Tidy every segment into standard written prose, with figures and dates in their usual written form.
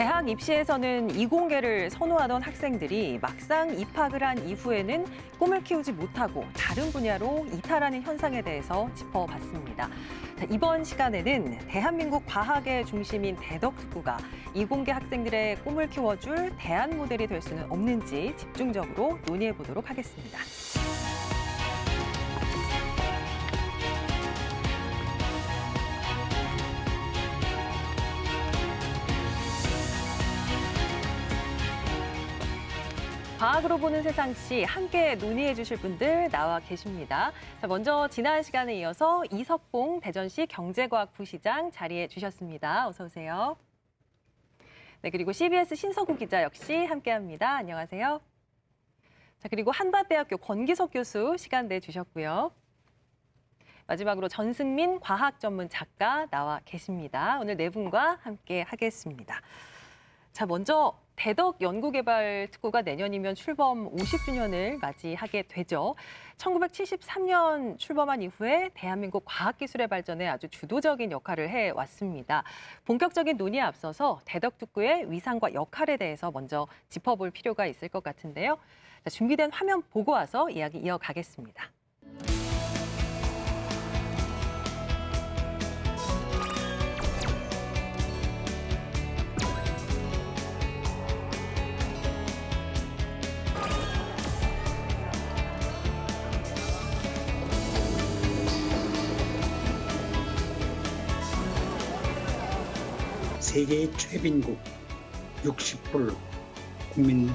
대학 입시에서는 이공계를 선호하던 학생들이 막상 입학을 한 이후에는 꿈을 키우지 못하고 다른 분야로 이탈하는 현상에 대해서 짚어봤습니다. 자, 이번 시간에는 대한민국 과학의 중심인 대덕특구가 이공계 학생들의 꿈을 키워줄 대안 모델이 될 수는 없는지 집중적으로 논의해보도록 하겠습니다. 과학으로 보는 세상시 함께 논의해 주실 분들 나와 계십니다. 자, 먼저 지난 시간에 이어서 이석봉 대전시 경제과학부시장 자리해 주셨습니다. 어서 오세요. 네, 그리고 CBS 신서구 기자 역시 함께합니다. 안녕하세요. 자, 그리고 한밭대학교 권기석 교수 시간 내주셨고요. 마지막으로 전승민 과학 전문 작가 나와 계십니다. 오늘 네 분과 함께 하겠습니다. 자, 먼저 대덕 연구개발특구가 내년이면 출범 50주년을 맞이하게 되죠. 1973년 출범한 이후에 대한민국 과학기술의 발전에 아주 주도적인 역할을 해왔습니다. 본격적인 논의에 앞서서 대덕특구의 위상과 역할에 대해서 먼저 짚어볼 필요가 있을 것 같은데요. 자, 준비된 화면 보고 와서 이야기 이어가겠습니다. 세계의 최빈국 60불 국민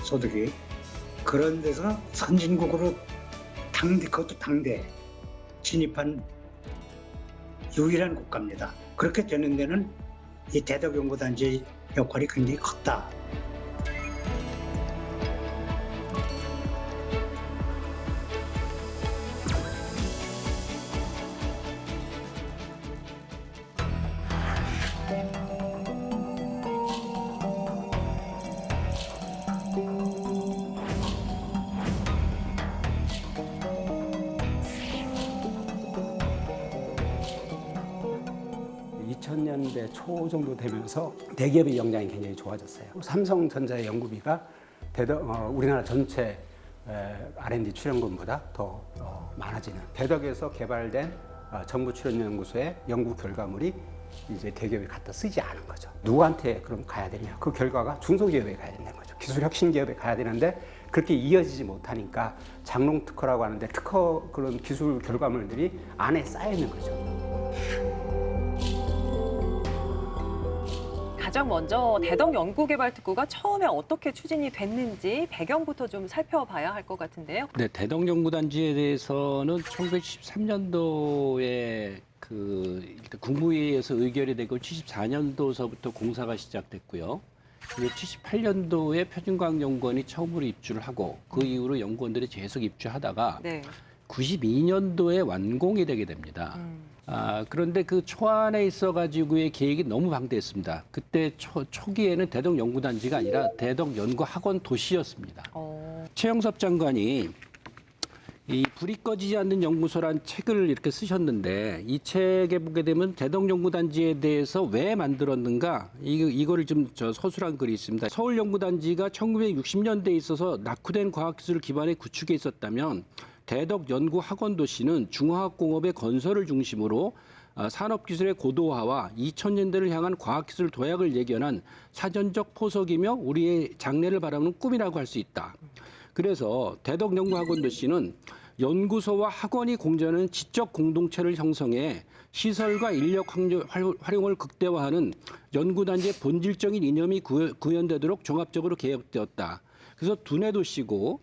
소득이 그런 데서 선진국으로 그것도 당대 진입한 유일한 국가입니다. 그렇게 되는 데는 이 대덕연구단지의 역할이 굉장히 컸다. 년대 초 정도 되면서 대기업의 역량이 굉장히 좋아졌어요. 삼성전자의 연구비가 우리나라 전체 R&D 출연금보다 더 많아지는, 대덕에서 개발된 정부 출연연구소의 연구 결과물이 이제 대기업이 갖다 쓰지 않은 거죠. 누구한테 그럼 가야 되냐? 그 결과가 중소기업에 가야 된다는 거죠. 기술혁신기업에 가야 되는데 그렇게 이어지지 못하니까 장롱특허라고 하는데 특허 그런 기술 결과물들이 안에 쌓여 있는 거죠. 가장 먼저 대덕 연구개발특구가 처음에 어떻게 추진이 됐는지 배경부터 좀 살펴봐야 할 것 같은데요. 네, 대덕 연구단지에 대해서는 1973년도에 일단 국무회의에서 의결이 되고 74년도서부터 공사가 시작됐고요. 78년도에 표준과학연구원이 처음으로 입주를 하고 그 이후로 연구원들이 계속 입주하다가 네. 92년도에 완공이 되게 됩니다. 그런데 그 초안에 있어가지고의 계획이 너무 방대했습니다. 그때 초기에는 대덕 연구단지가 아니라 대덕 연구학원 도시였습니다. 최영섭 장관이 이 불이 꺼지지 않는 연구소란 책을 이렇게 쓰셨는데 이 책에 보게 되면 대덕 연구단지에 대해서 왜 만들었는가 이거를 좀 서술한 글이 있습니다. 서울 연구단지가 1960년대에 있어서 낙후된 과학기술 기반의 구축에 있었다면 대덕 연구학원 도시는 중화학공업의 건설을 중심으로 산업기술의 고도화와 2000년대를 향한 과학기술 도약을 예견한 사전적 포석이며 우리의 장래를 바라보는 꿈이라고 할 수 있다. 그래서 대덕 연구학원 도시는 연구소와 학원이 공존하는 지적 공동체를 형성해 시설과 인력 활용을 극대화하는 연구단지의 본질적인 이념이 구현되도록 종합적으로 계획되었다. 그래서 두뇌 도시고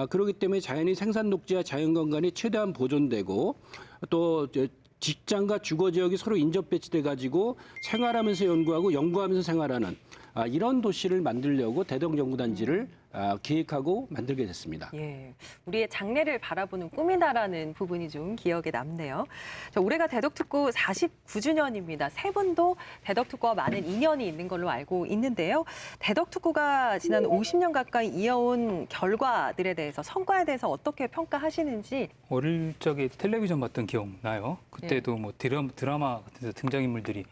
그렇기 때문에 자연의 생산 녹지와 자연경관이 최대한 보존되고 또 직장과 주거 지역이 서로 인접 배치돼 가지고 생활하면서 연구하고 연구하면서 생활하는 이런 도시를 만들려고 대덕 연구단지를 기획하고 만들게 됐습니다. 예, 우리의 장래를 바라보는 꿈이다라는 부분이 좀 기억에 남네요. 자, 올해가 대덕특구 49주년입니다. 세 분도 대덕특구와 많은 인연이 있는 걸로 알고 있는데요. 대덕특구가 지난 50년 가까이 이어온 결과들에 대해서, 성과에 대해서 어떻게 평가하시는지. 어릴 적에 텔레비전 봤던 기억 나요. 그때도 뭐 드라마 같은 데서 등장인물들이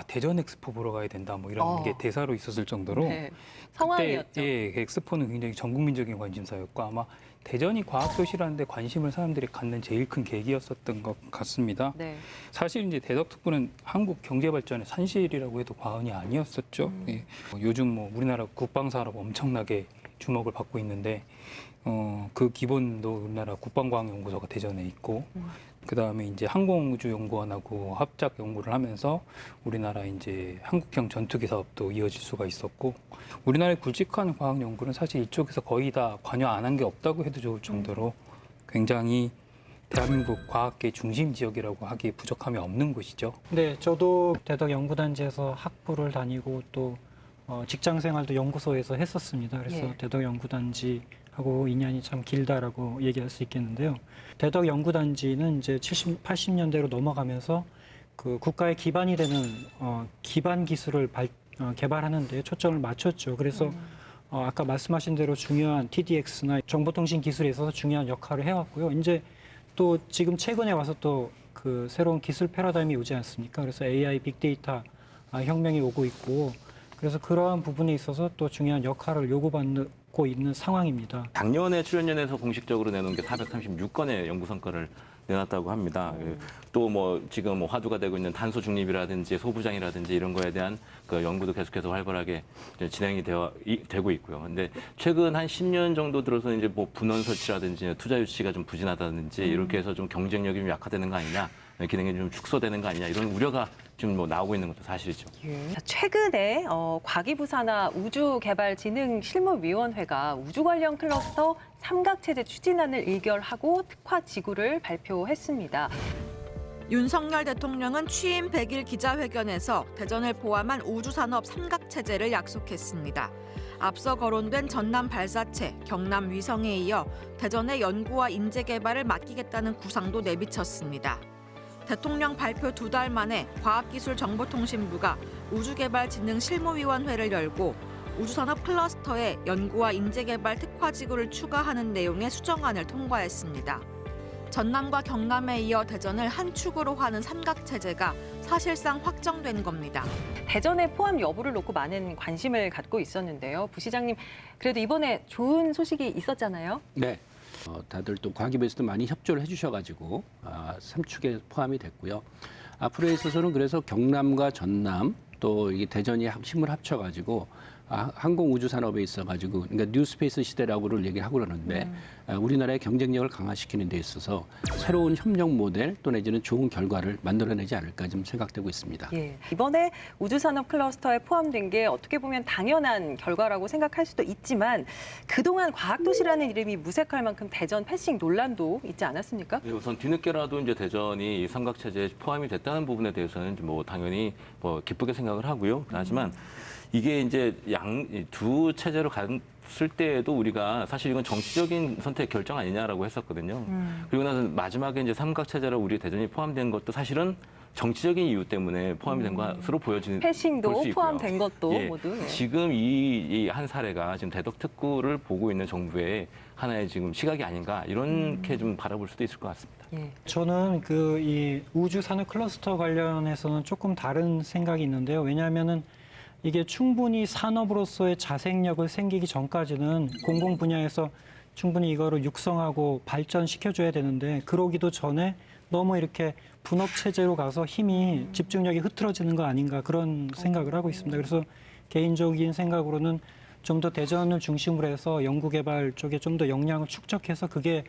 대전 엑스포 보러 가야 된다 뭐 이런 게 대사로 있었을 정도로 네. 성황이었죠. 그때 엑스포는 굉장히 전 국민적인 관심사였고 아마 대전이 과학도시라는 데 관심을 사람들이 갖는 제일 큰 계기였었던 것 같습니다. 네. 사실 이제 대덕특구는 한국 경제 발전의 산실이라고 해도 과언이 아니었었죠. 예. 요즘 뭐 우리나라 국방산업 엄청나게 주목을 받고 있는데 그 기본도 우리나라 국방과학연구소가 대전에 있고 그다음에 이제 항공우주연구원하고 합작 연구를 하면서 우리나라 이제 한국형 전투기 사업도 이어질 수가 있었고 우리나라의 굵직한 과학 연구는 사실 이쪽에서 거의 다 관여 안 한 게 없다고 해도 좋을 정도로 굉장히 대한민국 과학계 중심 지역이라고 하기에 부족함이 없는 곳이죠. 네, 저도 대덕 연구단지에서 학부를 다니고 또 직장 생활도 연구소에서 했었습니다. 그래서 예. 대덕 연구단지하고 인연이 참 길다라고 얘기할 수 있겠는데요. 대덕 연구단지는 이제 70, 80년대로 넘어가면서 그 국가의 기반이 되는 기반 기술을 개발하는 데 초점을 맞췄죠. 그래서 아까 말씀하신 대로 중요한 TDX나 정보통신 기술에 있어서 중요한 역할을 해왔고요. 이제 또 지금 최근에 와서 또 그 새로운 기술 패러다임이 오지 않습니까? 그래서 AI, 빅데이터 혁명이 오고 있고 그래서 그러한 부분에 있어서 또 중요한 역할을 요구받고 있는 상황입니다. 작년에 출연연에서 공식적으로 내놓은 게 436건의 연구 성과를 내놨다고 합니다. 또 뭐 지금 뭐 화두가 되고 있는 탄소 중립이라든지 소부장이라든지 이런 거에 대한 그 연구도 계속해서 활발하게 진행이 되고 있고요. 근데 최근 한 10년 정도 들어서 이제 뭐 분원 설치라든지 투자 유치가 좀 부진하다든지 이렇게 해서 좀 경쟁력이 좀 약화되는 거 아니냐, 기능이 좀 축소되는 거 아니냐 이런 우려가 지금 뭐 나오고 있는 것도 사실이죠. 자, 최근에 과기부사나 우주개발진흥실무위원회가 우주 관련 클러스터 삼각체제 추진안을 의결하고 특화 지구를 발표했습니다. 윤석열 대통령은 취임 100일 기자회견에서 대전을 포함한 우주산업 삼각체제를 약속했습니다. 앞서 거론된 전남 발사체, 경남 위성에 이어 대전의 연구와 인재 개발을 맡기겠다는 구상도 내비쳤습니다. 대통령 발표 2달 만에 과학기술정보통신부가 우주개발진흥실무위원회를 열고 우주산업 클러스터에 연구와 인재개발 특화지구를 추가하는 내용의 수정안을 통과했습니다. 전남과 경남에 이어 대전을 한 축으로 하는 삼각체제가 사실상 확정된 겁니다. 대전의 포함 여부를 놓고 많은 관심을 갖고 있었는데요. 부시장님, 그래도 이번에 좋은 소식이 있었잖아요. 네. 다들 또 과기부에서도 많이 협조를 해주셔가지고 3축에 포함이 됐고요. 앞으로에 있어서는 그래서 경남과 전남 또 이게 대전이 힘을 합쳐가지고 항공우주산업에 있어가지고 그러니까 뉴스페이스 시대라고를 얘기하고 그러는데 우리나라의 경쟁력을 강화시키는 데 있어서 새로운 협력 모델 또 내지는 좋은 결과를 만들어내지 않을까 좀 생각되고 있습니다. 예, 이번에 우주산업 클러스터에 포함된 게 어떻게 보면 당연한 결과라고 생각할 수도 있지만 그동안 과학도시라는 이름이 무색할 만큼 대전 패싱 논란도 있지 않았습니까? 네, 우선 뒤늦게라도 이제 대전이 이 삼각체제에 포함이 됐다는 부분에 대해서는 뭐 당연히 뭐 기쁘게 생각을 하고요. 하지만 이게 이제 두 체제로 갔을 때에도 우리가 사실 이건 정치적인 선택 결정 아니냐라고 했었거든요. 그리고 나서 마지막에 이제 삼각체제로 우리 대전이 포함된 것도 사실은 정치적인 이유 때문에 포함이 된 것으로 보여지는 패싱도 볼수 있고요. 포함된 것도 예, 모두. 예. 지금 이 한 사례가 지금 대덕특구를 보고 있는 정부의 하나의 지금 시각이 아닌가 이렇게 좀 바라볼 수도 있을 것 같습니다. 예. 저는 그 이 우주 산업 클러스터 관련해서는 조금 다른 생각이 있는데요. 왜냐하면은 이게 충분히 산업으로서의 자생력을 생기기 전까지는 공공 분야에서 충분히 이거를 육성하고 발전시켜줘야 되는데 그러기도 전에 너무 이렇게 분업 체제로 가서 힘이 집중력이 흐트러지는 거 아닌가 그런 생각을 하고 있습니다. 그래서 개인적인 생각으로는 좀 더 대전을 중심으로 해서 연구개발 쪽에 좀 더 역량을 축적해서 그게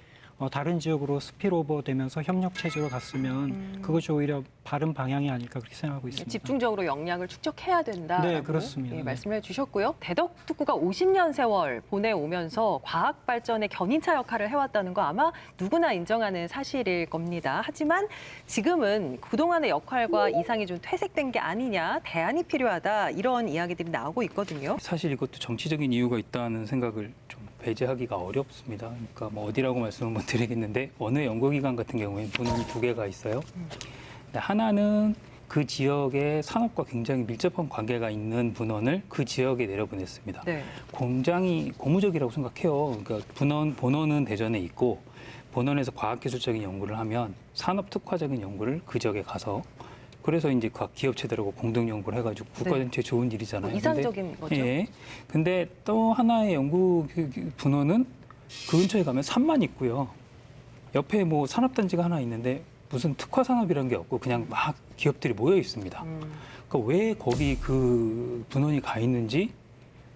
다른 지역으로 스피로버 되면서 협력 체제로 갔으면 그것이 오히려 바른 방향이 아닐까 그렇게 생각하고 있습니다. 집중적으로 역량을 축적해야 된다라고 네, 그렇습니다. 예, 말씀을 해주셨고요. 대덕특구가 50년 세월 보내오면서 과학 발전의 견인차 역할을 해왔다는 거 아마 누구나 인정하는 사실일 겁니다. 하지만 지금은 그동안의 역할과 이상이 좀 퇴색된 게 아니냐, 대안이 필요하다 이런 이야기들이 나오고 있거든요. 사실 이것도 정치적인 이유가 있다는 생각을 좀 배제하기가 어렵습니다. 그러니까 뭐 어디라고 말씀을 못 드리겠는데 어느 연구기관 같은 경우에는 분원이 2개가 있어요. 근데 하나는 그 지역의 산업과 굉장히 밀접한 관계가 있는 분원을 그 지역에 내려보냈습니다. 네. 굉장히 고무적이라고 생각해요. 그러니까 본원은 대전에 있고 본원에서 과학기술적인 연구를 하면 산업 특화적인 연구를 그 지역에 가서 그래서 이제 각 기업체들하고 공동 연구를 해가지고 국가 네. 전체에 좋은 일이잖아요. 뭐 이상적인 거죠. 예. 근데 또 하나의 연구 분원은 그 근처에 가면 산만 있고요. 옆에 뭐 산업단지가 하나 있는데 무슨 특화 산업이라는 게 없고 그냥 막 기업들이 모여 있습니다. 그러니까 왜 거기 그 분원이 가 있는지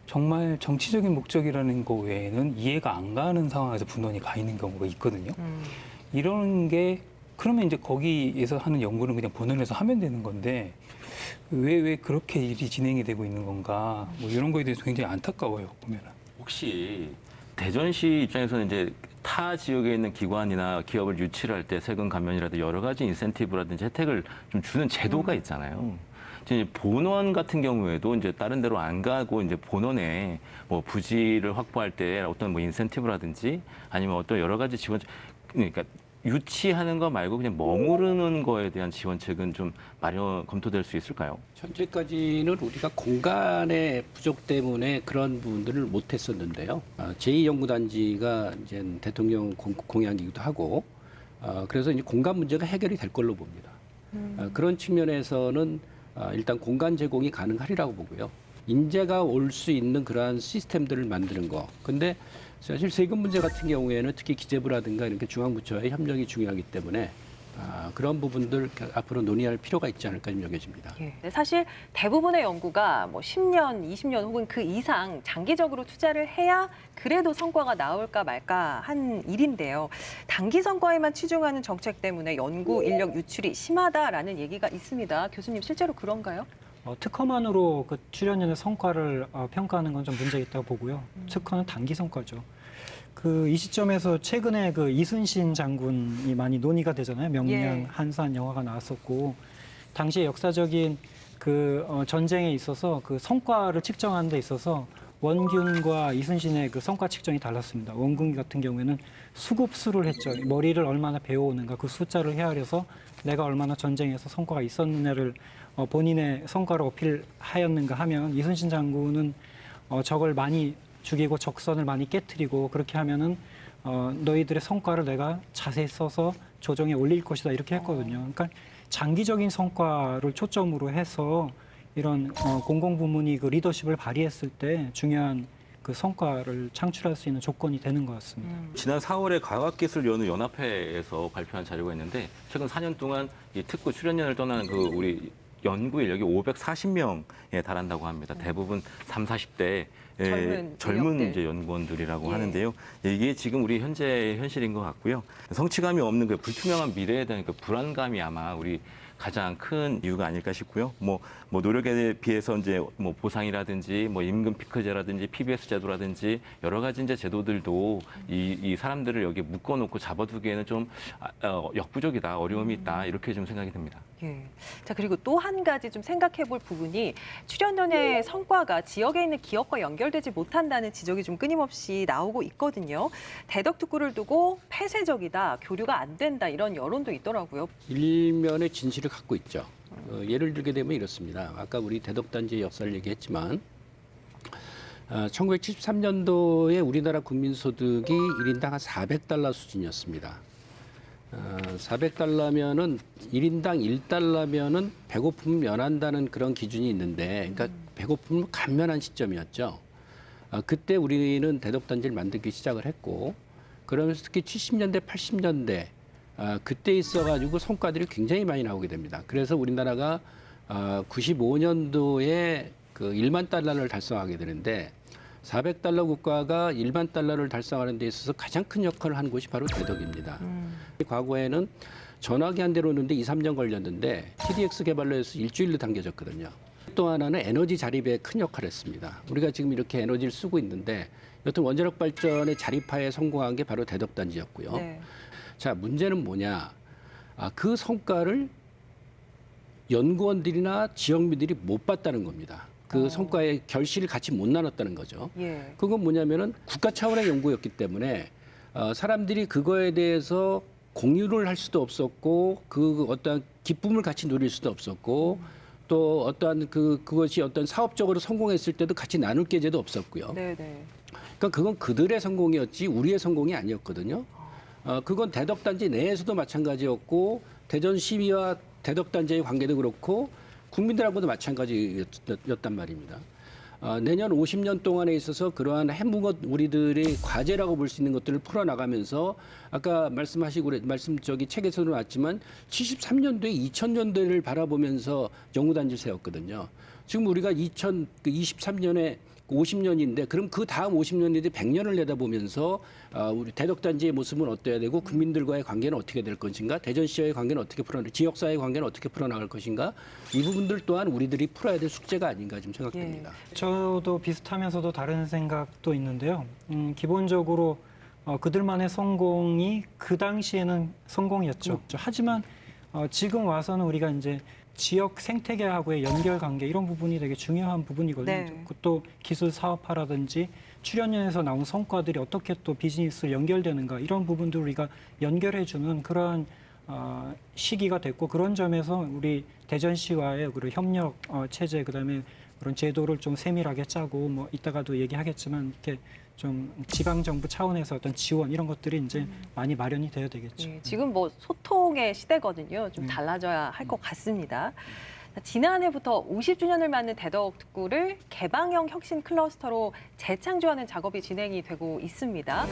정말 정치적인 목적이라는 거 외에는 이해가 안 가는 상황에서 분원이 가 있는 경우가 있거든요. 이런 게 그러면 이제 거기에서 하는 연구는 그냥 본원에서 하면 되는 건데 왜 그렇게 일이 진행이 되고 있는 건가 뭐 이런 거에 대해서 굉장히 안타까워요 보면은. 혹시 대전시 입장에서는 이제 타 지역에 있는 기관이나 기업을 유치를 할 때 세금 감면이라든지 여러 가지 인센티브라든지 혜택을 좀 주는 제도가 있잖아요. 이제 본원 같은 경우에도 이제 다른 데로 안 가고 이제 본원에 뭐 부지를 확보할 때 어떤 뭐 인센티브라든지 아니면 어떤 여러 가지 지원, 그러니까 유치하는 거 말고 그냥 머무르는 거에 대한 지원책은 좀 검토될 수 있을까요? 현재까지는 우리가 공간의 부족 때문에 그런 부분들을 못했었는데요. 제2연구단지가 이제 대통령 공약이기도 하고, 그래서 이제 공간 문제가 해결이 될 걸로 봅니다. 그런 측면에서는 일단 공간 제공이 가능하리라고 보고요. 인재가 올 수 있는 그러한 시스템들을 만드는 거. 근데 사실 세금 문제 같은 경우에는 특히 기재부라든가 이렇게 중앙부처의 협력이 중요하기 때문에 그런 부분들 앞으로 논의할 필요가 있지 않을까 좀 여겨집니다. 예. 근데 사실 대부분의 연구가 뭐 10년, 20년 혹은 그 이상 장기적으로 투자를 해야 그래도 성과가 나올까 말까 한 일인데요. 단기 성과에만 치중하는 정책 때문에 연구 인력 유출이 심하다라는 얘기가 있습니다. 교수님 실제로 그런가요? 특허만으로 그 출연연의 성과를 평가하는 건 좀 문제 있다고 보고요. 특허는 단기 성과죠. 이 시점에서 최근에 그 이순신 장군이 많이 논의가 되잖아요. 명량 예. 한산 영화가 나왔었고 당시의 역사적인 전쟁에 있어서 그 성과를 측정하는 데 있어서 원균과 이순신의 그 성과 측정이 달랐습니다. 원균 같은 경우에는 수급수를 했죠. 머리를 얼마나 배워오는가 그 숫자를 헤아려서 내가 얼마나 전쟁에서 성과가 있었느냐를 본인의 성과를 어필하였는가 하면 이순신 장군은 적을 많이 죽이고 적선을 많이 깨트리고 그렇게 하면은 너희들의 성과를 내가 자세히 써서 조정에 올릴 것이다 이렇게 했거든요. 그러니까 장기적인 성과를 초점으로 해서 이런 공공부문이 그 리더십을 발휘했을 때 중요한 그 성과를 창출할 수 있는 조건이 되는 것 같습니다. 지난 4월에 과학기술연합회에서 발표한 자료가 있는데 최근 4년 동안 이 특구 출연연을 떠나는 그 우리 연구 인력이 540명에 달한다고 합니다. 대부분 30, 40대 젊은 인력들. 이제 연구원들이라고 예. 하는데요. 이게 지금 우리 현재 현실인 것 같고요. 성취감이 없는 그 불투명한 미래에 대한 그 불안감이 아마 우리 가장 큰 이유가 아닐까 싶고요. 뭐 노력에 비해서 이제 뭐 보상이라든지 뭐 임금 피크제라든지 PBS 제도라든지 여러 가지 이제 제도들도 이 사람들을 여기 묶어놓고 잡아두기에는 좀 역부족이다, 어려움이 있다 이렇게 좀 생각이 듭니다. 예. 자, 그리고 또 한 가지 좀 생각해 볼 부분이 출연연의 성과가 지역에 있는 기업과 연결되지 못한다는 지적이 좀 끊임없이 나오고 있거든요. 대덕특구를 두고 폐쇄적이다, 교류가 안 된다 이런 여론도 있더라고요. 일면의 진실을 갖고 있죠. 예를 들게 되면 이렇습니다. 아까 우리 대덕단지의 역사를 얘기했지만 1973년도에 우리나라 국민소득이 1인당 한 $400 수준이었습니다. 400달러면은 1인당 1달러면은 배고픔을 면한다는 그런 기준이 있는데, 그러니까 배고픔을 감면한 시점이었죠. 그때 우리는 대덕단지를 만들기 시작을 했고, 그러면서 특히 70년대, 80년대 그때 있어가지고 성과들이 굉장히 많이 나오게 됩니다. 그래서 우리나라가 95년도에 그 1만 달러를 달성하게 되는데 400달러 국가가 1만 달러를 달성하는 데 있어서 가장 큰 역할을 한 곳이 바로 대덕입니다. 과거에는 전화기 한 대로 오는데 2, 3년 걸렸는데 TDX 개발로 해서 일주일로 당겨졌거든요. 또 하나는 에너지 자립에 큰 역할을 했습니다. 우리가 지금 이렇게 에너지를 쓰고 있는데 여튼 원자력 발전의 자립화에 성공한 게 바로 대덕단지였고요. 네. 자, 문제는 뭐냐? 그 성과를 연구원들이나 지역민들이 못 봤다는 겁니다. 그 성과의 결실을 같이 못 나눴다는 거죠. 예. 그건 뭐냐면은 국가 차원의 연구였기 때문에 사람들이 그거에 대해서 공유를 할 수도 없었고 그 어떠한 기쁨을 같이 누릴 수도 없었고 또 어떠한 그것이 어떤 사업적으로 성공했을 때도 같이 나눌 계제도 없었고요. 네네. 그러니까 그건 그들의 성공이었지 우리의 성공이 아니었거든요. 그건 대덕단지 내에서도 마찬가지였고 대전시와 대덕단지의 관계도 그렇고 국민들하고도 마찬가지였단 말입니다. 내년 50년 동안에 있어서 그러한 해묵은 우리들의 과제라고 볼 수 있는 것들을 풀어나가면서 아까 책에서도 나왔지만 73년도에 2000년대를 바라보면서 연구단지를 세웠거든요. 지금 우리가 2023년에 50년인데 그럼 그 다음 50년인데 100년을 내다보면서 우리 대덕단지의 모습은 어때야 되고 국민들과의 관계는 어떻게 될 것인가, 대전시와의 관계는 어떻게 지역사회의 관계는 어떻게 풀어나갈 것인가, 이 부분들 또한 우리들이 풀어야 될 숙제가 아닌가 좀 생각됩니다. 저도 비슷하면서도 다른 생각도 있는데요. 기본적으로 그들만의 성공이 그 당시에는 성공이었죠. 하지만 지금 와서는 우리가 이제 지역 생태계하고의 연결 관계 이런 부분이 되게 중요한 부분이거든요. 네. 또 기술 사업화라든지 출연연에서 나온 성과들이 어떻게 또 비즈니스로 연결되는가 이런 부분도 우리가 연결해주는 그러한 시기가 됐고 그런 점에서 우리 대전시와의 그런 협력 체제 그다음에 그런 제도를 좀 세밀하게 짜고 뭐 이따가도 얘기하겠지만 이렇게 좀 지방 정부 차원에서 어떤 지원 이런 것들이 이제 많이 마련이 돼야 되겠죠. 예, 지금 뭐 소통의 시대거든요. 좀 달라져야 할 것 같습니다. 지난해부터 50주년을 맞는 대덕특구를 개방형 혁신 클러스터로 재창조하는 작업이 진행이 되고 있습니다.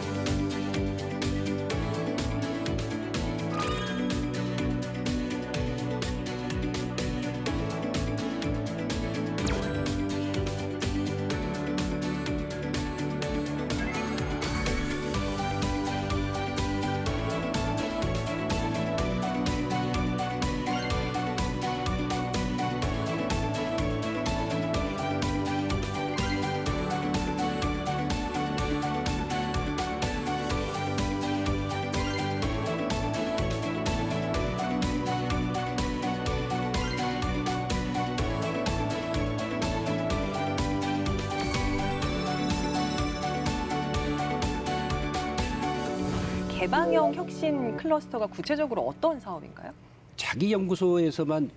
개방형 혁신 클러스터가 구체적으로 어떤 사업인가요? 자기 연구소에서만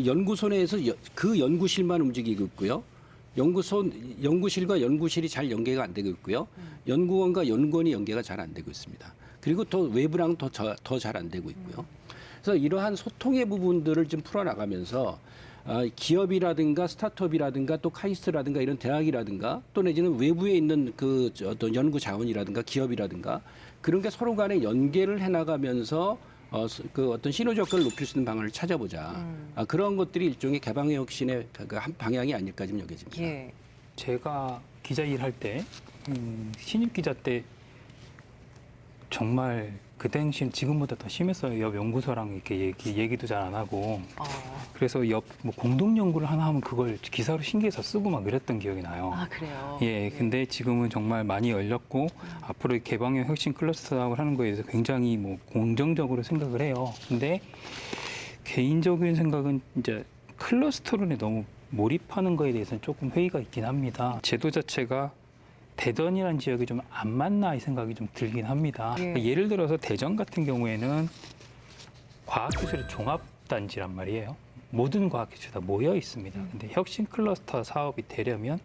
연구소 내에서 그 연구실만 움직이고 있고요. 연구실과 연구실이 잘 연계가 안 되고 있고요. 연구원과 연구원이 연계가 잘 안 되고 있습니다. 그리고 또 외부랑 더 잘 안 되고 있고요. 그래서 이러한 소통의 부분들을 좀 풀어나가면서 기업이라든가 스타트업이라든가 또 카이스트라든가 이런 대학이라든가 또 내지는 외부에 있는 그 어떤 연구 자원이라든가 기업이라든가 그런 게 서로 간에 연계를 해나가면서 그 어떤 시너지 효과를 높일 수 있는 방안을 찾아보자. 그런 것들이 일종의 개방의 혁신의 한 방향이 아닐까 좀 여겨집니다. 예. 제가 기자 일할 때 신입 기자 때 정말 그 당시엔 지금보다 더 심했어요. 옆 연구소랑 이렇게 얘기도 잘 안 하고. 그래서 옆 뭐 공동 연구를 하나 하면 그걸 기사로 신기해서 쓰고 막 그랬던 기억이 나요. 아, 그래요? 예, 근데 지금은 정말 많이 열렸고 앞으로 개방형 혁신 클러스터 사업을 하는 거에 대해서 굉장히 뭐 긍정적으로 생각을 해요. 근데 개인적인 생각은 이제 클러스터론에 너무 몰입하는 거에 대해서는 조금 회의가 있긴 합니다. 제도 자체가 대전이라는 지역이 좀 안 맞나 이 생각이 좀 들긴 합니다. 예. 예를 들어서 대전 같은 경우에는 과학기술의 종합단지란 말이에요. 모든 과학기술이 다 모여 있습니다. 근데 혁신 클러스터 사업이 되려면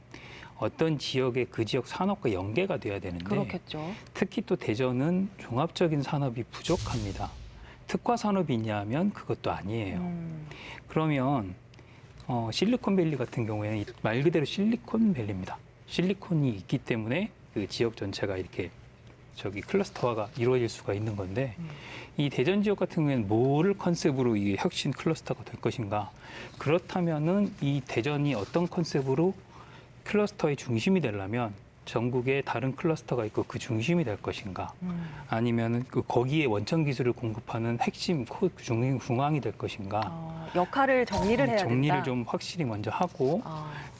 어떤 지역의 그 지역 산업과 연계가 돼야 되는데 그렇겠죠. 특히 또 대전은 종합적인 산업이 부족합니다. 특화 산업이 있냐 하면 그것도 아니에요. 그러면 실리콘밸리 같은 경우에는 말 그대로 실리콘밸리입니다. 실리콘이 있기 때문에 그 지역 전체가 이렇게 클러스터화가 이루어질 수가 있는 건데 이 대전 지역 같은 경우에는 뭐를 컨셉으로 이 혁신 클러스터가 될 것인가? 그렇다면은 이 대전이 어떤 컨셉으로 클러스터의 중심이 되려면 전국에 다른 클러스터가 있고 그 중심이 될 것인가? 아니면은 거기에 원천 기술을 공급하는 핵심 중앙이 될 것인가? 역할을 정리를 해야 정리를 된다. 좀 확실히 먼저 하고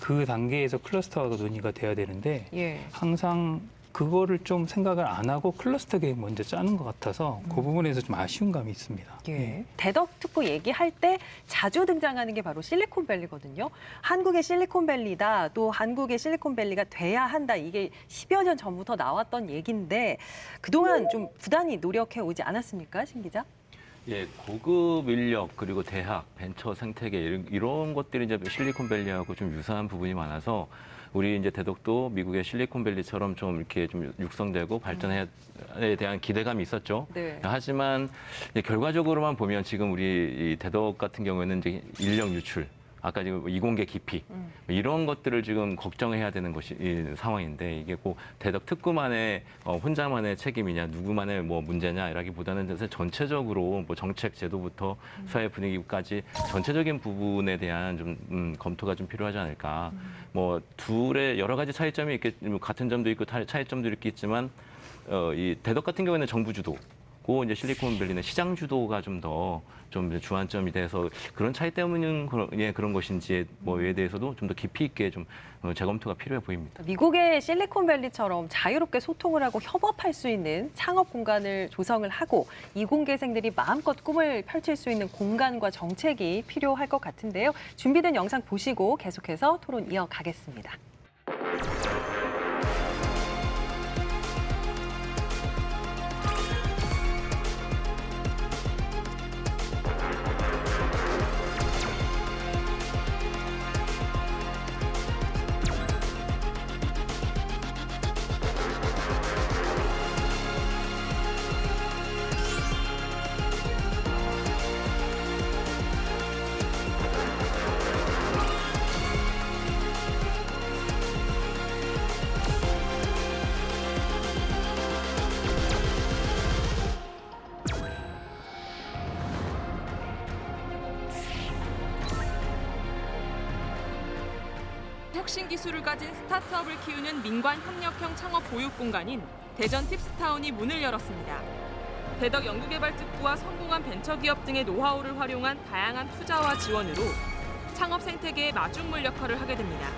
그 단계에서 클러스터가 논의가 돼야 되는데 예. 항상 그거를 좀 생각을 안 하고 클러스터 계획 먼저 짜는 것 같아서 그 부분에서 좀 아쉬운 감이 있습니다. 예. 대덕특구 얘기할 때 자주 등장하는 게 바로 실리콘밸리거든요. 한국의 실리콘밸리다, 또 한국의 실리콘밸리가 돼야 한다. 이게 10여 년 전부터 나왔던 얘기인데 그동안 좀 부단히 노력해 오지 않았습니까, 신 기자? 예, 고급 인력 그리고 대학, 벤처 생태계 이런 것들이 이제 실리콘밸리하고 좀 유사한 부분이 많아서 우리 이제 대덕도 미국의 실리콘밸리처럼 좀 이렇게 좀 육성되고 발전에 대한 기대감이 있었죠. 네. 하지만 이제 결과적으로만 보면 지금 우리 이 대덕 같은 경우에는 이제 인력 유출, 아까 지금 이공계 기피 이런 것들을 지금 걱정해야 되는 것이 이 상황인데 이게 꼭 대덕 특구만의 혼자만의 책임이냐 누구만의 뭐 문제냐라기보다는 사실 전체적으로 뭐 정책 제도부터 사회 분위기까지 전체적인 부분에 대한 좀 검토가 좀 필요하지 않을까. 뭐 둘의 여러 가지 차이점이 있겠 같은 점도 있고 차이점도 있겠지만 이 대덕 같은 경우에는 정부 주도. 고 이제 실리콘밸리는 시장 주도가 좀 더 좀 주안점이 돼서 그런 차이 때문인 그런 것인지에 뭐에 대해서도 좀 더 깊이 있게 좀 재검토가 필요해 보입니다. 미국의 실리콘밸리처럼 자유롭게 소통을 하고 협업할 수 있는 창업 공간을 조성을 하고 이공계생들이 마음껏 꿈을 펼칠 수 있는 공간과 정책이 필요할 것 같은데요. 준비된 영상 보시고 계속해서 토론 이어가겠습니다. 혁신 기술을 가진 스타트업을 키우는 민관 협력형 창업 보육 공간인 대전 팁스타운이 문을 열었습니다. 대덕 연구개발특구와 성공한 벤처기업 등의 노하우를 활용한 다양한 투자와 지원으로 창업 생태계의 마중물 역할을 하게 됩니다.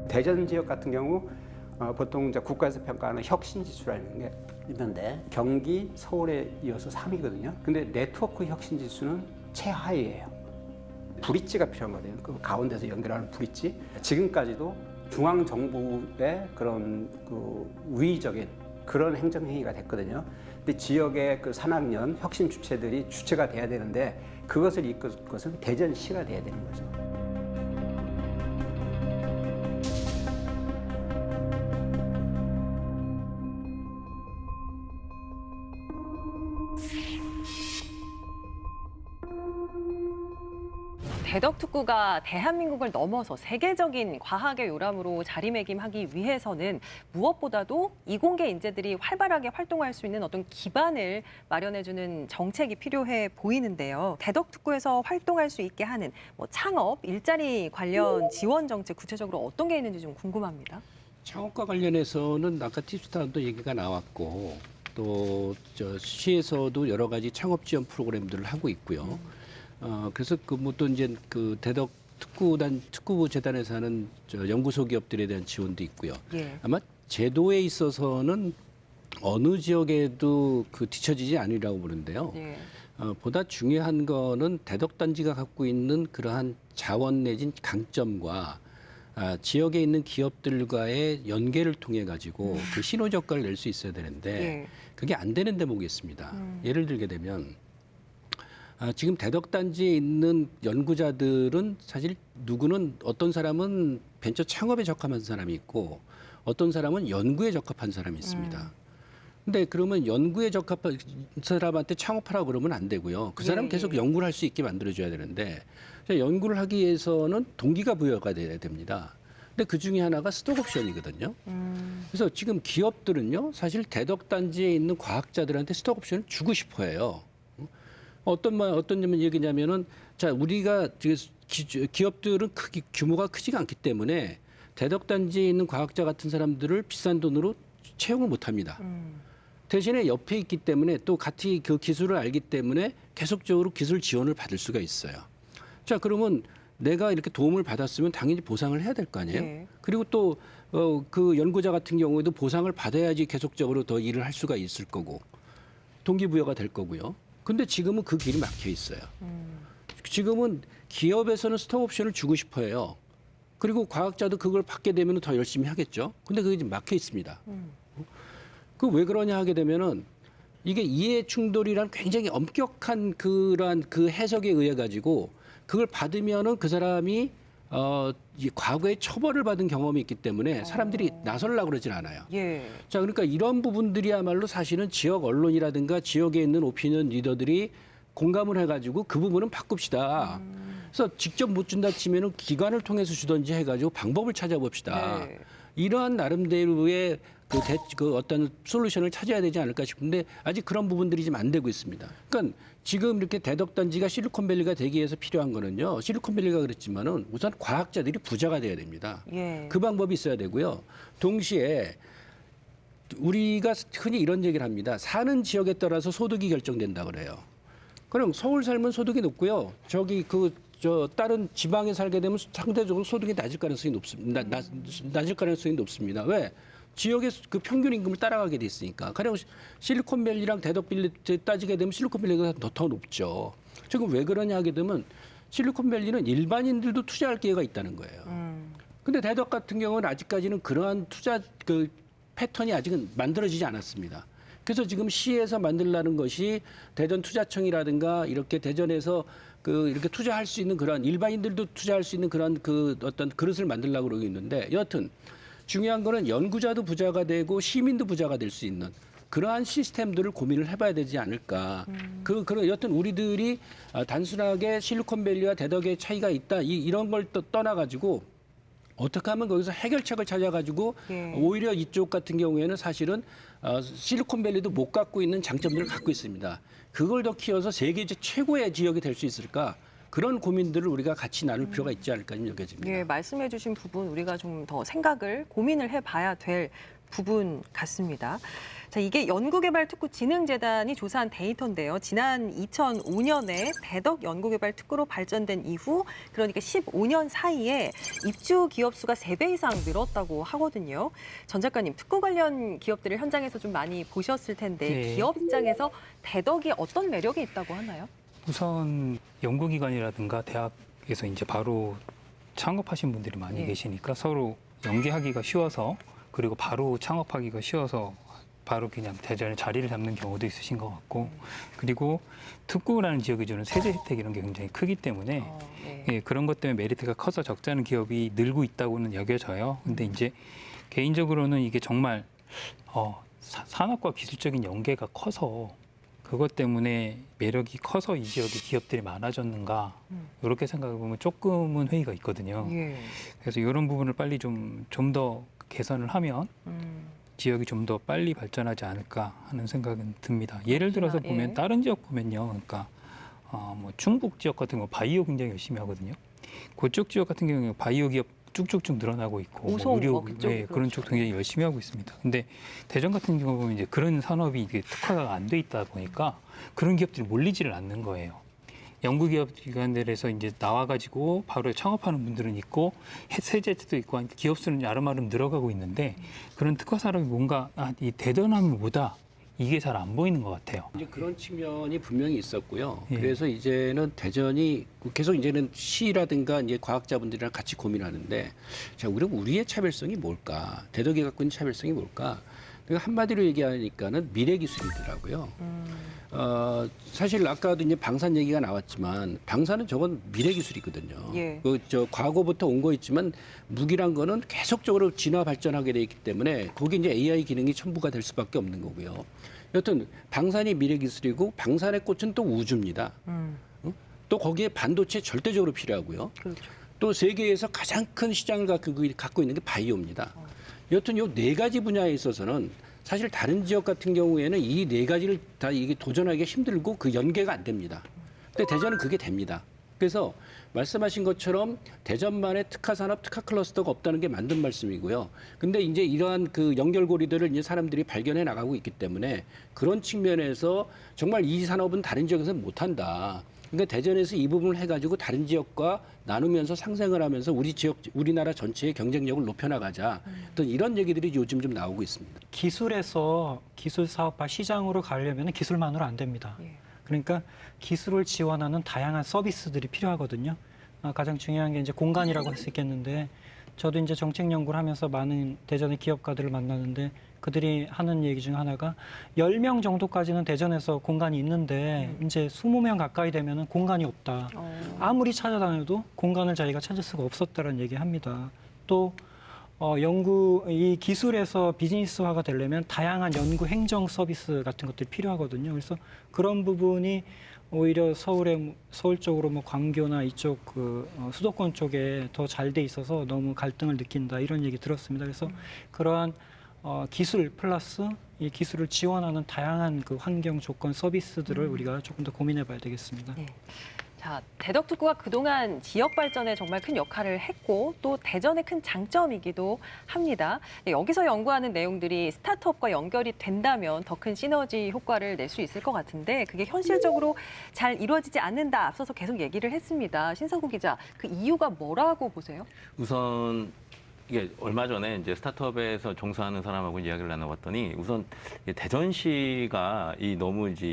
대전 지역 같은 경우 보통 이제 국가에서 평가하는 혁신 지수라는 게 있는데 경기, 서울에 이어서 3위거든요. 근데 네트워크 혁신 지수는 최하위예요. 브릿지가 필요한 거예요. 그 가운데서 연결하는 브릿지. 지금까지도 중앙 정부의 그런 그 우위적인 그런 행정 행위가 됐거든요. 근데 지역의 그 산학연 혁신 주체들이 주체가 돼야 되는데 그것을 이끌 것은 대전시가 돼야 되는 거죠. 대덕특구가 대한민국을 넘어서 세계적인 과학의 요람으로 자리매김하기 위해서는 무엇보다도 이공계 인재들이 활발하게 활동할 수 있는 어떤 기반을 마련해주는 정책이 필요해 보이는데요. 대덕특구에서 활동할 수 있게 하는 뭐 창업, 일자리 관련 지원 정책 구체적으로 어떤 게 있는지 좀 궁금합니다. 창업과 관련해서는 아까 팁스타운도 얘기가 나왔고 또 시에서도 여러 가지 창업 지원 프로그램들을 하고 있고요. 그래서 또 이제 그 대덕 특구부 재단에서 하는 연구소 기업들에 대한 지원도 있고요. 예. 아마 제도에 있어서는 어느 지역에도 뒤처지지 않으리라고 보는데요. 예. 보다 중요한 거는 대덕 단지가 갖고 있는 그러한 자원 내진 강점과 지역에 있는 기업들과의 연계를 통해 가지고 그 시너지 효과를 낼 수 있어야 되는데 예. 그게 안 되는 대목이 있습니다. 예를 들게 되면 지금 대덕 단지에 있는 연구자들은 사실 누구는 어떤 사람은 벤처 창업에 적합한 사람이 있고 어떤 사람은 연구에 적합한 사람이 있습니다. 근데 그러면 연구에 적합한 사람한테 창업하라고 그러면 안 되고요. 그 사람은 계속 연구를 할 수 있게 만들어줘야 되는데 연구를 하기 위해서는 동기가 부여가 돼야 됩니다. 근데 그 중에 하나가 스톡 옵션이거든요. 그래서 지금 기업들은요, 사실 대덕 단지에 있는 과학자들한테 스톡 옵션을 주고 싶어 해요. 어떤 얘기냐면은 자, 우리가 기업들은 규모가 크지가 않기 때문에 대덕단지에 있는 과학자 같은 사람들을 비싼 돈으로 채용을 못합니다. 대신에 옆에 있기 때문에 또 같이 그 기술을 알기 때문에 계속적으로 기술 지원을 받을 수가 있어요. 자, 그러면 내가 이렇게 도움을 받았으면 당연히 보상을 해야 될 거 아니에요. 네. 그리고 또 그 연구자 같은 경우에도 보상을 받아야지 계속적으로 더 일을 할 수가 있을 거고 동기부여가 될 거고요. 근데 지금은 그 길이 막혀 있어요. 지금은 기업에서는 스톡옵션을 주고 싶어 해요. 그리고 과학자도 그걸 받게 되면 더 열심히 하겠죠. 근데 그게 지금 막혀 있습니다. 그 왜 그러냐 하게 되면은 이게 이해 충돌이란 굉장히 엄격한 그러한 그 해석에 의해 가지고 그걸 받으면은 그 사람이 이 과거에 처벌을 받은 경험이 있기 때문에 사람들이 나설려고 그러진 않아요. 예. 자, 그러니까 이런 부분들이야말로 사실은 지역 언론이라든가 지역에 있는 오피니언 리더들이 공감을 해가지고 그 부분은 바꿉시다. 그래서 직접 못 준다 치면은 기관을 통해서 주든지 해가지고 방법을 찾아봅시다. 네. 이러한 나름대로의 그 어떤 솔루션을 찾아야 되지 않을까 싶은데 아직 그런 부분들이 좀 안 되고 있습니다. 그러니까 지금 이렇게 대덕단지가 실리콘밸리가 되기 위해서 필요한 거는요. 실리콘밸리가 그랬지만은 우선 과학자들이 부자가 돼야 됩니다. 예. 그 방법이 있어야 되고요. 동시에 우리가 흔히 이런 얘기를 합니다. 사는 지역에 따라서 소득이 결정된다 그래요. 그럼 서울 살면 소득이 높고요. 저기 다른 지방에 살게 되면 상대적으로 소득이 낮을 가능성이 높습니다. 낮을 가능성이 높습니다. 왜? 지역의 그 평균 임금을 따라가게 돼 있으니까. 가령 실리콘밸리랑 대덕밸리 따지게 되면 실리콘밸리가 더 높죠. 지금 왜 그러냐 하게 되면 실리콘밸리는 일반인들도 투자할 기회가 있다는 거예요. 근데 대덕 같은 경우는 아직까지는 그러한 투자 그 패턴이 아직은 만들어지지 않았습니다. 그래서 지금 시에서 만들라는 것이 대전투자청이라든가 이렇게 대전에서 이렇게 투자할 수 있는 그런 일반인들도 투자할 수 있는 그런 그 어떤 그릇을 만들려고 그러고 있는데 여하튼 중요한 거는 연구자도 부자가 되고 시민도 부자가 될 수 있는 그러한 시스템들을 고민을 해봐야 되지 않을까. 그런 여튼 우리들이 단순하게 실리콘밸리와 대덕의 차이가 있다 이런 걸 또 떠나가지고 어떻게 하면 거기서 해결책을 찾아가지고 예. 오히려 이쪽 같은 경우에는 사실은 실리콘밸리도 못 갖고 있는 장점들을 갖고 있습니다. 그걸 더 키워서 세계 최고의 지역이 될 수 있을까? 그런 고민들을 우리가 같이 나눌 필요가 있지 않을까 여겨집니다. 예, 말씀해 주신 부분 우리가 좀 더 생각을 고민을 해봐야 될 부분 같습니다. 자, 이게 연구개발특구진흥재단이 조사한 데이터인데요. 지난 2005년에 대덕 연구개발특구로 발전된 이후 그러니까 15년 사이에 입주 기업 수가 3배 이상 늘었다고 하거든요. 전 작가님, 특구 관련 기업들을 현장에서 좀 많이 보셨을 텐데 네. 기업 입장에서 대덕이 어떤 매력이 있다고 하나요? 우선 연구기관이라든가 대학에서 이제 바로 창업하신 분들이 많이 예. 계시니까 서로 연계하기가 쉬워서 그리고 바로 창업하기가 쉬워서 바로 그냥 대전에 자리를 잡는 경우도 있으신 것 같고 그리고 특구라는 지역이 주는 세제 혜택 이런 게 굉장히 크기 때문에 네. 예, 그런 것 때문에 메리트가 커서 적자는 기업이 늘고 있다고는 여겨져요. 근데 이제 개인적으로는 이게 정말 산업과 기술적인 연계가 커서 그것 때문에 매력이 커서 이 지역에 기업들이 많아졌는가 이렇게 생각해 보면 조금은 회의가 있거든요. 예. 그래서 이런 부분을 빨리 좀 더 개선을 하면 지역이 좀 더 빨리 발전하지 않을까 하는 생각은 듭니다. 예를 들어서 예. 보면 다른 지역 보면요, 그러니까 뭐 충북 지역 같은 거 바이오 굉장히 열심히 하거든요. 그쪽 지역 같은 경우에 바이오 기업 쭉쭉쭉 늘어나고 있고 우송 의료 뭐 그쪽이 네, 그런 그렇죠. 쪽 굉장히 열심히 하고 있습니다. 근데 대전 같은 경우 보면 이제 그런 산업이 이게 특화가 안 돼 있다 보니까 그런 기업들이 몰리지를 않는 거예요. 연구기업 기관들에서 이제 나와가지고 바로 창업하는 분들은 있고 세제도 있고 기업 수는 아름아름 늘어가고 있는데 그런 특화 산업이 뭔가 이 대단함을 보다 이게 잘 안 보이는 것 같아요. 이제 그런 측면이 분명히 있었고요. 예. 그래서 이제는 대전이 계속 이제는 시라든가 이제 과학자분들이랑 같이 고민하는데, 자, 우리의 차별성이 뭘까? 대덕이 갖고 있는 차별성이 뭘까? 그러니까 한마디로 얘기하니까는 미래 기술이더라고요. 사실 아까도 이제 방산 얘기가 나왔지만 방산은 저건 미래 기술이거든요. 예. 과거부터 온 거 있지만 무기란 거는 계속적으로 진화 발전하게 돼 있기 때문에 거기 이제 AI 기능이 첨부가 될 수밖에 없는 거고요. 여튼 방산이 미래 기술이고 방산의 꽃은 또 우주입니다. 또 거기에 반도체 절대적으로 필요하고요. 그렇죠. 또 세계에서 가장 큰 시장을 갖고 있는 게 바이오입니다. 여튼 이 4가지 분야에 있어서는 사실 다른 지역 같은 경우에는 이 4가지를 다 이게 도전하기가 힘들고 그 연계가 안 됩니다. 근데 대전은 그게 됩니다. 그래서 말씀하신 것처럼 대전만의 특화 산업, 특화 클러스터가 없다는 게 맞는 말씀이고요. 근데 이제 이러한 그 연결고리들을 이제 사람들이 발견해 나가고 있기 때문에 그런 측면에서 정말 이 산업은 다른 지역에서 못한다. 그러니까 대전에서 이 부분을 해가지고 다른 지역과 나누면서 상생을 하면서 우리나라 전체의 경쟁력을 높여나가자. 어떤 이런 얘기들이 요즘 좀 나오고 있습니다. 기술에서 기술 사업화 시장으로 가려면 기술만으로 안 됩니다. 그러니까 기술을 지원하는 다양한 서비스들이 필요하거든요. 가장 중요한 게 이제 공간이라고 할 수 있겠는데, 저도 이제 정책 연구를 하면서 많은 대전의 기업가들을 만나는데 그들이 하는 얘기 중 하나가 10명 정도까지는 대전에서 공간이 있는데 이제 20명 가까이 되면은 공간이 없다. 아무리 찾아다녀도 공간을 자기가 찾을 수가 없었다는 얘기합니다. 또 이 기술에서 비즈니스화가 되려면 다양한 연구 행정 서비스 같은 것들이 필요하거든요. 그래서 그런 부분이 오히려 서울 쪽으로 뭐 광교나 이쪽 수도권 쪽에 더 잘 돼 있어서 너무 갈등을 느낀다 이런 얘기 들었습니다. 그래서 그러한 기술 플러스 이 기술을 지원하는 다양한 그 환경 조건 서비스들을 우리가 조금 더 고민해봐야 되겠습니다. 네. 자, 대덕특구가 그동안 지역 발전에 정말 큰 역할을 했고 또 대전의 큰 장점이기도 합니다. 여기서 연구하는 내용들이 스타트업과 연결이 된다면 더 큰 시너지 효과를 낼 수 있을 것 같은데 그게 현실적으로 잘 이루어지지 않는다. 앞서서 계속 얘기를 했습니다. 신석우 기자, 그 이유가 뭐라고 보세요? 우선 이게 얼마 전에 이제 스타트업에서 종사하는 사람하고 이야기를 나눠봤더니 우선 대전시가 너무 이제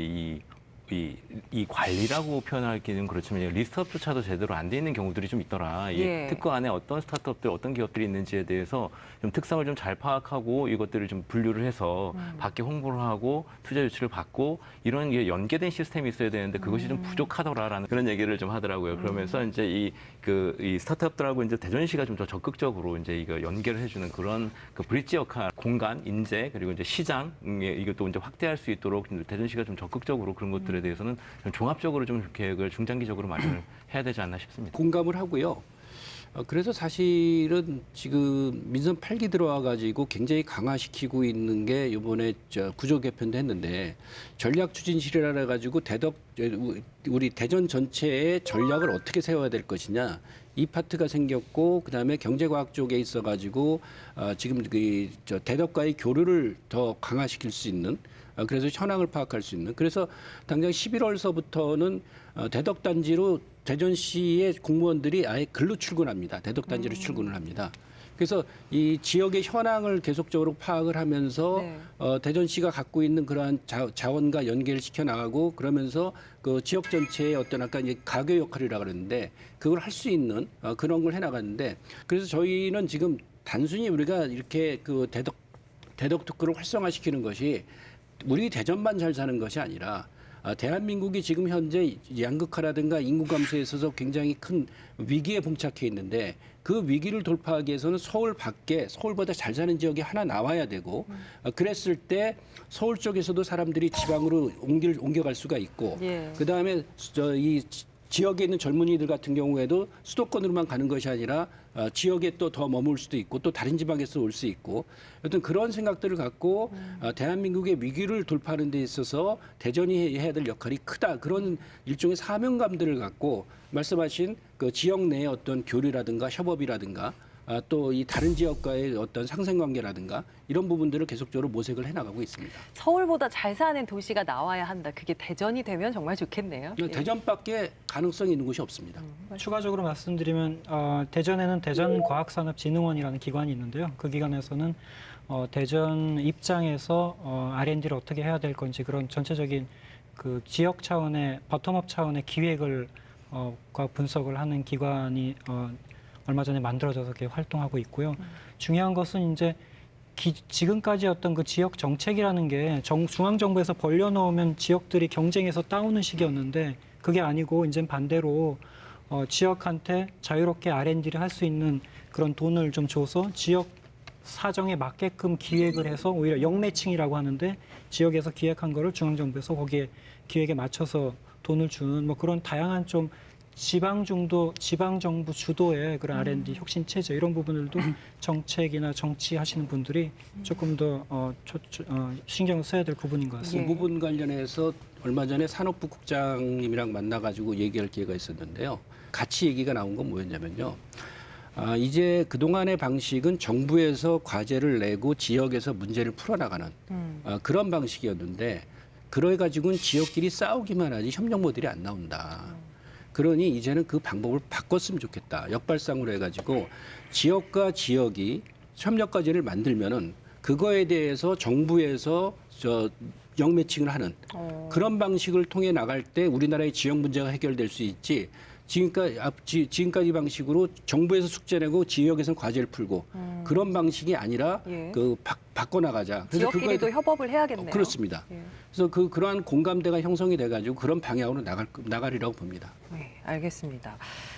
이 관리라고 표현하기는 그렇지만 리스트업조차도 제대로 안 돼 있는 경우들이 좀 있더라. 예. 특구 안에 어떤 스타트업들, 어떤 기업들이 있는지에 대해서 좀 특성을 좀 잘 파악하고 이것들을 좀 분류를 해서 밖에 홍보를 하고 투자 유치를 받고 이런 연계된 시스템이 있어야 되는데 그것이 좀 부족하더라라는 그런 얘기를 좀 하더라고요. 그러면서 이제 이 스타트업들하고 이제 대전시가 좀 더 적극적으로 이제 이거 연계를 해주는 그런 그 브릿지 역할, 공간, 인재 그리고 이제 시장 이것도 이제 확대할 수 있도록 대전시가 좀 적극적으로 그런 것들에 대해서는 좀 종합적으로 좀 계획을 중장기적으로 마련을 해야 되지 않나 싶습니다. 공감을 하고요. 그래서 사실은 지금 민선 8기 들어와 가지고 굉장히 강화시키고 있는 게 이번에 구조 개편도 했는데 전략 추진실이라 해가지고 우리 대전 전체의 전략을 어떻게 세워야 될 것이냐 이 파트가 생겼고 그다음에 경제과학 쪽에 있어가지고 지금 대덕과의 교류를 더 강화시킬 수 있는 그래서 현황을 파악할 수 있는 그래서 당장 11월서부터는 대덕단지로 대전시의 공무원들이 아예 글로 출근합니다. 대덕단지로 출근을 합니다. 그래서 이 지역의 현황을 계속적으로 파악을 하면서 대전시가 갖고 있는 그러한 자원과 연계를 시켜 나가고 그러면서 그 지역 전체의 어떤 아까 이제 가교 역할이라 그랬는데 그걸 할 수 있는 그런 걸 해 나갔는데 그래서 저희는 지금 단순히 우리가 이렇게 그 대덕 특구를 활성화시키는 것이 우리 대전만 잘 사는 것이 아니라 대한민국이 지금 현재 양극화라든가 인구 감소에 있어서 굉장히 큰 위기에 봉착해 있는데 그 위기를 돌파하기 위해서는 서울 밖에 서울보다 잘 사는 지역이 하나 나와야 되고 그랬을 때 서울 쪽에서도 사람들이 지방으로 옮겨갈 수가 있고 그다음에 이 지역에 있는 젊은이들 같은 경우에도 수도권으로만 가는 것이 아니라 지역에 또 더 머물 수도 있고 또 다른 지방에서 올 수 있고 어떤 그런 생각들을 갖고 대한민국의 위기를 돌파하는 데 있어서 대전이 해야 될 역할이 크다. 그런 일종의 사명감들을 갖고 말씀하신 그 지역 내의 어떤 교류라든가 협업이라든가 또 이 다른 지역과의 어떤 상생관계라든가 이런 부분들을 계속적으로 모색을 해나가고 있습니다. 서울보다 잘 사는 도시가 나와야 한다. 그게 대전이 되면 정말 좋겠네요. 대전밖에 가능성이 있는 곳이 없습니다. 추가적으로 말씀드리면 대전에는 대전과학산업진흥원이라는 기관이 있는데요. 그 기관에서는 대전 입장에서 R&D를 어떻게 해야 될 건지 그런 전체적인 그 지역 차원의 버텀업 차원의 기획을 분석을 하는 기관이 얼마 전에 만들어져서 이렇게 활동하고 있고요. 중요한 것은 이제 지금까지 어떤 그 지역 정책이라는 게 중앙정부에서 벌려놓으면 지역들이 경쟁에서 따오는 식이었는데 그게 아니고 이제 반대로 지역한테 자유롭게 R&D를 할 수 있는 그런 돈을 좀 줘서 지역 사정에 맞게끔 기획을 해서 오히려 역매칭이라고 하는데 지역에서 기획한 거를 중앙정부에서 거기에 기획에 맞춰서 돈을 주는 뭐 그런 다양한 좀 지방정부 주도의 그런 R&D 혁신 체제 이런 부분들도 정책이나 정치하시는 분들이 조금 더 신경을 써야 될 부분인 것 같습니다. 그 부분 관련해서 얼마 전에 산업부 국장님이랑 만나가지고 얘기할 기회가 있었는데요. 같이 얘기가 나온 건 뭐였냐면요. 이제 그동안의 방식은 정부에서 과제를 내고 지역에서 문제를 풀어나가는 그런 방식이었는데 그래 가지고는 지역끼리 싸우기만 하지 협력 모델이 안 나온다. 그러니 이제는 그 방법을 바꿨으면 좋겠다. 역발상으로 해가지고 지역과 지역이 협력 과제를 만들면은 그거에 대해서 정부에서 역매칭을 하는 그런 방식을 통해 나갈 때 우리나라의 지역 문제가 해결될 수 있지. 지금까지 방식으로 정부에서 숙제 내고 지역에서는 과제를 풀고 그런 방식이 아니라 예. 바꿔나가자. 지역끼리도 협업을 해야겠네요. 그렇습니다. 예. 그래서 그러한 공감대가 형성이 돼가지고 그런 방향으로 나가리라고 봅니다. 네, 알겠습니다.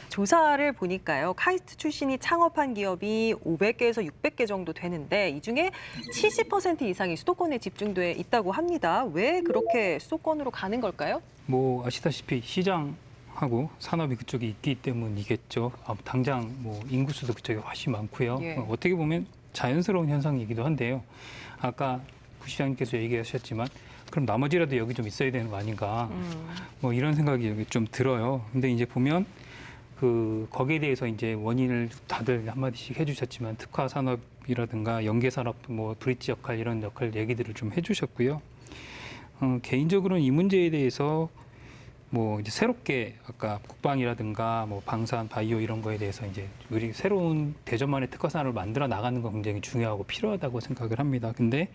조사를 보니까요. 카이스트 출신이 창업한 기업이 500개에서 600개 정도 되는데 이 중에 70% 이상이 수도권에 집중돼 있다고 합니다. 왜 그렇게 수도권으로 가는 걸까요? 뭐 아시다시피 시장하고 산업이 그쪽에 있기 때문이겠죠. 당장 뭐 인구수도 그쪽에 훨씬 많고요. 예. 어떻게 보면 자연스러운 현상이기도 한데요. 아까 부시장님께서 얘기하셨지만 그럼 나머지라도 여기 좀 있어야 되는 거 아닌가. 뭐 이런 생각이 여기 좀 들어요. 근데 이제 보면 거기에 대해서 이제 원인을 다들 한마디씩 해주셨지만 특화 산업이라든가 연계 산업, 뭐 브릿지 역할 이런 역할 얘기들을 좀 해주셨고요. 개인적으로는 이 문제에 대해서 뭐 이제 새롭게 아까 국방이라든가 뭐 방산, 바이오 이런 거에 대해서 이제 우리 새로운 대전만의 특화 산업을 만들어 나가는 건 굉장히 중요하고 필요하다고 생각을 합니다. 근데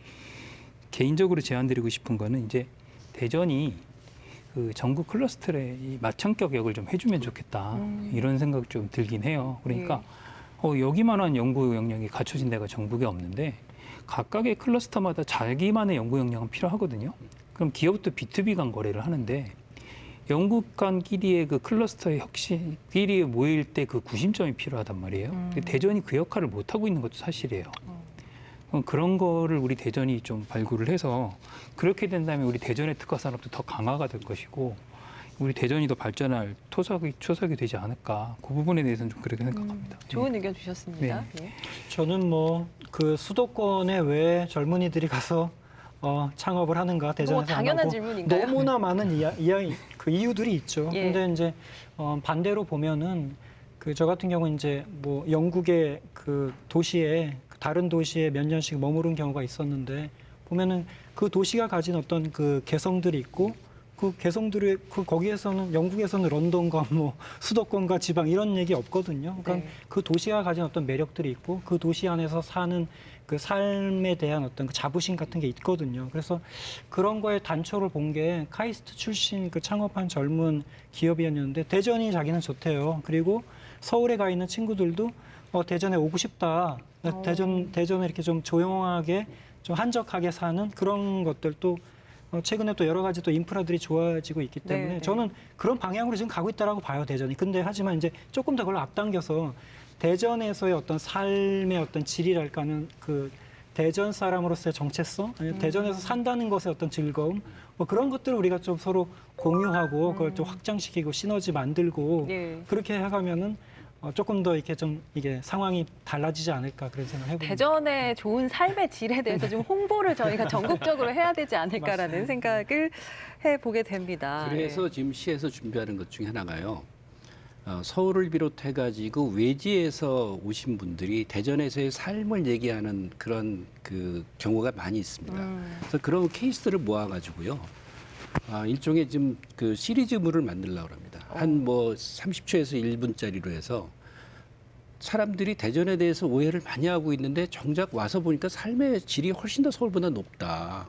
개인적으로 제안드리고 싶은 거는 이제 대전이 그 전국 클러스터의 이 마천격 역을 좀 해주면 좋겠다 이런 생각 좀 들긴 해요. 그러니까 여기만한 연구 역량이 갖춰진 데가 전국에 없는데 각각의 클러스터마다 자기만의 연구 역량은 필요하거든요. 그럼 기업도 B2B 간 거래를 하는데 연구 간끼리의 그 클러스터의 혁신끼리 모일 때 그 구심점이 필요하단 말이에요. 근데 대전이 그 역할을 못 하고 있는 것도 사실이에요. 그런 거를 우리 대전이 좀 발굴을 해서 그렇게 된다면 우리 대전의 특화 산업도 더 강화가 될 것이고 우리 대전이 더 발전할 초석이 되지 않을까. 그 부분에 대해서는 좀 그렇게 생각합니다. 좋은 의견 주셨습니다. 네. 예. 저는 뭐 그 수도권에 왜 젊은이들이 가서 창업을 하는가 대전에서 안 당연한 하고 질문인가요? 너무나 많은 그 이유들이 있죠. 예. 근데 이제 반대로 보면은 저 같은 경우 이제 뭐 영국의 그 도시에 다른 도시에 몇 년씩 머무른 경우가 있었는데 보면은 그 도시가 가진 어떤 그 개성들이 있고 그 개성들이 거기에서는 영국에서는 런던과 뭐 수도권과 지방 이런 얘기 없거든요. 그러니까 네. 그 도시가 가진 어떤 매력들이 있고 그 도시 안에서 사는 그 삶에 대한 어떤 그 자부심 같은 게 있거든요. 그래서 그런 거에 단초를 본 게 카이스트 출신 그 창업한 젊은 기업이었는데 대전이 자기는 좋대요. 그리고 서울에 가 있는 친구들도 대전에 오고 싶다. 대전에 이렇게 좀 조용하게 좀 한적하게 사는 그런 것들도 최근에 또 여러 가지 또 인프라들이 좋아지고 있기 때문에 네. 저는 그런 방향으로 지금 가고 있다라고 봐요, 대전이. 근데 하지만 이제 조금 더 그걸 앞당겨서 대전에서의 어떤 삶의 어떤 질이랄까는 그 대전 사람으로서의 정체성, 아니면 대전에서 산다는 것의 어떤 즐거움, 뭐 그런 것들을 우리가 좀 서로 공유하고 그걸 좀 확장시키고 시너지 만들고 예. 그렇게 해가면은 조금 더 이렇게 좀 이게 상황이 달라지지 않을까 그런 생각을 해봅니다. 대전의 좋은 삶의 질에 대해서 좀 홍보를 저희가 전국적으로 해야 되지 않을까라는 생각을 해보게 됩니다. 그래서 예. 지금 시에서 준비하는 것 중에 하나가요. 서울을 비롯해가지고 외지에서 오신 분들이 대전에서의 삶을 얘기하는 그런 그 경우가 많이 있습니다. 그래서 그런 케이스들을 모아가지고요. 일종의 좀 그 시리즈물을 만들려고 합니다. 한 뭐 30초에서 1분짜리로 해서 사람들이 대전에 대해서 오해를 많이 하고 있는데 정작 와서 보니까 삶의 질이 훨씬 더 서울보다 높다.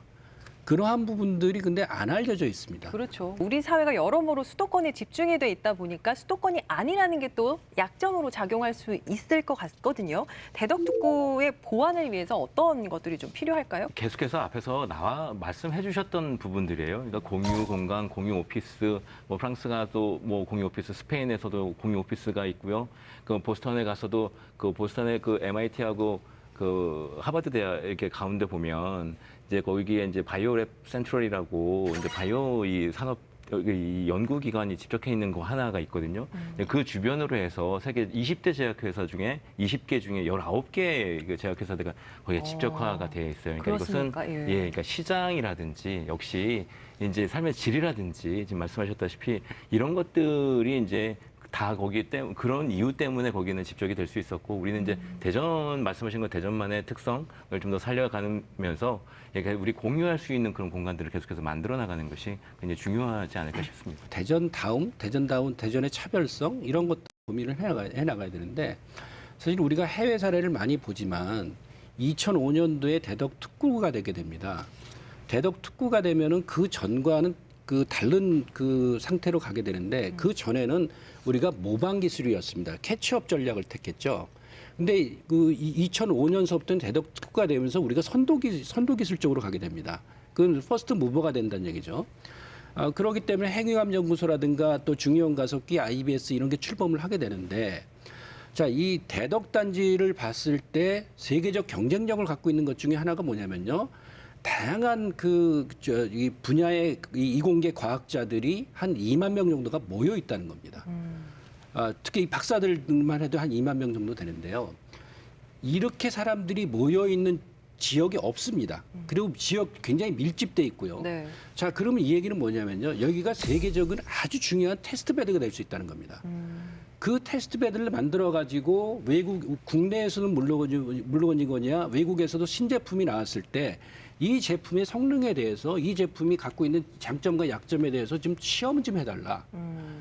그러한 부분들이 근데 안 알려져 있습니다. 그렇죠. 우리 사회가 여러모로 수도권에 집중이 돼 있다 보니까 수도권이 아니라는 게 또 약점으로 작용할 수 있을 것 같거든요. 대덕특구의 보완을 위해서 어떤 것들이 좀 필요할까요? 계속해서 앞에서 말씀해 주셨던 부분들이에요. 그러니까 공유 공간, 공유 오피스, 뭐 프랑스가 또 뭐 공유 오피스, 스페인에서도 공유 오피스가 있고요. 그 보스턴에 가서도 그 보스턴의 그 MIT하고 그 하버드 대학 이렇게 가운데 보면 이제 거기에 이제 바이오랩 센트럴이라고 이제 바이오 이 산업 이 연구 기관이 집적해 있는 거 하나가 있거든요. 그 주변으로 해서 세계 20대 제약회사 중에 20개 중에 19개 그 제약회사가 거기에 집적화가 되어 있어요. 그러니까 그렇습니까? 이것은 그러니까 시장이라든지 역시 이제 삶의 질이라든지 지금 말씀하셨다시피 이런 것들이 이제 다 거기 때문에 그런 이유 때문에 거기는 집적이 될 수 있었고 우리는 이제 대전 말씀하신 것 대전만의 특성을 좀 더 살려가면서 우리 공유할 수 있는 그런 공간들을 계속해서 만들어 나가는 것이 굉장히 중요하지 않을까 싶습니다. 대전다운 대전의 차별성 이런 것도 고민을 해나가야 되는데 사실 우리가 해외 사례를 많이 보지만 2005년도에 대덕 특구가 되게 됩니다. 대덕 특구가 되면은 그 전과는 그 다른 그 상태로 가게 되는데 그 전에는 우리가 모방 기술이었습니다. 캐치업 전략을 택했죠. 근데 그 2005년서부터는 대덕 특구가 되면서 우리가 선도 기술 쪽으로 가게 됩니다. 그건 퍼스트 무버가 된다는 얘기죠. 그렇기 때문에 행위감연구소라든가 또 중요한 가속기, IBS 이런 게 출범을 하게 되는데 자, 이 대덕 단지를 봤을 때 세계적 경쟁력을 갖고 있는 것 중에 하나가 뭐냐면요. 다양한 이 분야의 이공계 과학자들이 한 2만 명 정도가 모여 있다는 겁니다. 특히 이 박사들만 해도 한 2만 명 정도 되는데요. 이렇게 사람들이 모여 있는 지역이 없습니다. 그리고 지역 굉장히 밀집돼 있고요. 네. 자, 그러면 이 얘기는 뭐냐면요. 여기가 세계적인 아주 중요한 테스트 베드가 될 수 있다는 겁니다. 그 테스트 베드를 만들어 가지고 국내에서는 물론이거냐 외국에서도 신제품이 나왔을 때 이 제품의 성능에 대해서 이 제품이 갖고 있는 장점과 약점에 대해서 좀 시험 좀 해달라.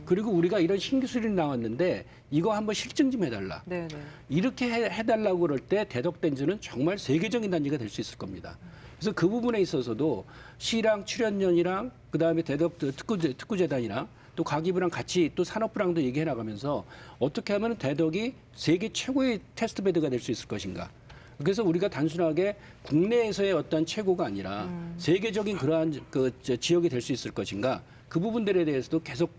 그리고 우리가 이런 신기술이 나왔는데 이거 한번 실증 좀 해달라. 네, 네. 이렇게 해달라고 그럴 때 대덕 단지는 정말 세계적인 단지가 될 수 있을 겁니다. 그래서 그 부분에 있어서도 시랑 출연연이랑 그다음에 대덕 특구재단이랑 또 과기부랑 같이 또 산업부랑도 얘기해 나가면서 어떻게 하면 대덕이 세계 최고의 테스트 베드가 될 수 있을 것인가. 그래서 우리가 단순하게 국내에서의 어떤 최고가 아니라 세계적인 그러한 지역이 될 수 있을 것인가. 그 부분들에 대해서도 계속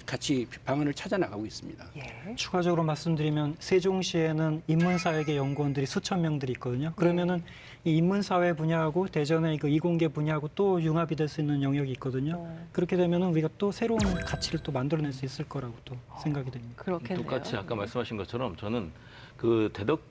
같이 방안을 찾아 나가고 있습니다. 예. 추가적으로 말씀드리면 세종시에는 인문사회계 연구원들이 수천 명들이 있거든요. 그러면은 이 인문사회 분야하고 대전의 그 이공계 분야하고 또 융합이 될 수 있는 영역이 있거든요. 그렇게 되면은 우리가 또 새로운 가치를 또 만들어낼 수 있을 거라고 또 생각이 됩니다. 그렇겠네요. 똑같이 아까 말씀하신 것처럼 저는 그 대덕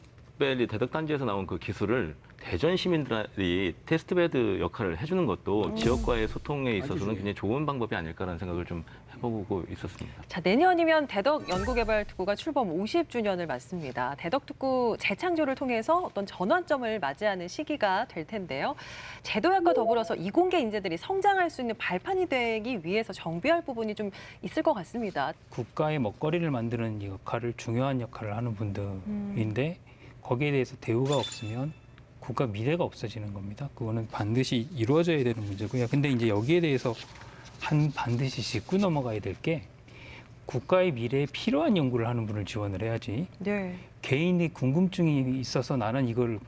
단지에서 나온 그 기술을 대전 시민들이 테스트베드 역할을 해주는 것도 지역과의 소통에 있어서는 굉장히 좋은 방법이 아닐까라는 생각을 좀 해보고 있었습니다. 자, 내년이면 대덕 연구개발특구가 출범 50주년을 맞습니다. 대덕 특구 재창조를 통해서 어떤 전환점을 맞이하는 시기가 될 텐데요. 제도약과 더불어서 이공계 인재들이 성장할 수 있는 발판이 되기 위해서 정비할 부분이 좀 있을 것 같습니다. 국가의 먹거리를 만드는 이 역할을 중요한 역할을 하는 분들인데 거기에 대해서 대우가 없으면 국가 미래가 없어지는 겁니다. 그거는 반드시 이루어져야 되는 문제고요. 근데 이제 여기에 대해서 반드시 짚고 넘어가야 될 게 국가의 미래에 필요한 연구를 하는 분을 지원을 해야지. 네. 개인의 궁금증이 있어서 나는 이걸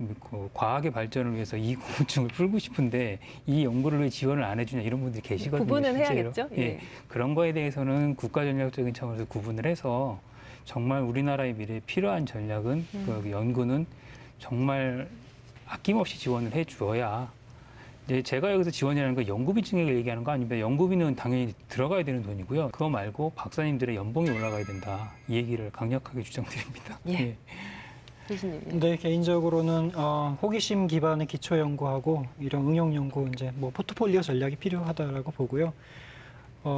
과학의 발전을 위해서 이 궁금증을 풀고 싶은데 이 연구를 왜 지원을 안 해주냐 이런 분들이 계시거든요. 구분은 실제로. 해야겠죠? 예. 예. 그런 거에 대해서는 국가 전략적인 차원에서 구분을 해서 정말 우리나라의 미래에 필요한 전략은 그 연구는 정말 아낌없이 지원을 해줘야 이제 제가 여기서 지원이라는 건 연구비 증액을 얘기하는 거 아닙니다. 연구비는 당연히 들어가야 되는 돈이고요. 그거 말고 박사님들의 연봉이 올라가야 된다. 이 얘기를 강력하게 주장드립니다. 예. 교수님. 근데 개인적으로는 호기심 기반의 기초 연구하고 이런 응용 연구 이제 뭐 포트폴리오 전략이 필요하다라고 보고요.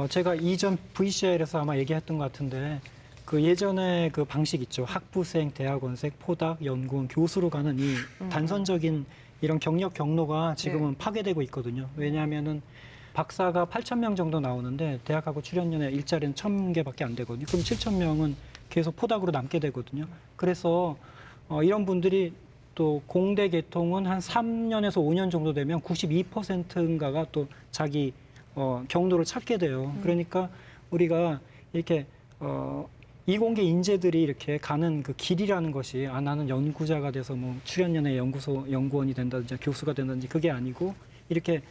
제가 이전 VCR에서 아마 얘기했던 것 같은데 그 예전에 그 방식 있죠. 학부생, 대학원생, 포닥, 연구원, 교수로 가는 이 단선적인 이런 경력 경로가 지금은 파괴되고 있거든요. 왜냐하면은 박사가 8,000명 정도 나오는데 대학하고 출연연의 일자리는 1,000개밖에 안 되거든요. 그럼 7,000명은 계속 포닥으로 남게 되거든요. 그래서 이런 분들이 또 공대 개통은 한 3년에서 5년 정도 되면 92%인가가 또 자기 경로를 찾게 돼요. 그러니까 우리가 이렇게 이공계 인재들이 이렇게 가는 그 길이라는 것이 나는 연구자가 돼서 뭐 출연연의 연구소 연구원이 된다든지 교수가 된다든지 그게 아니고 이렇게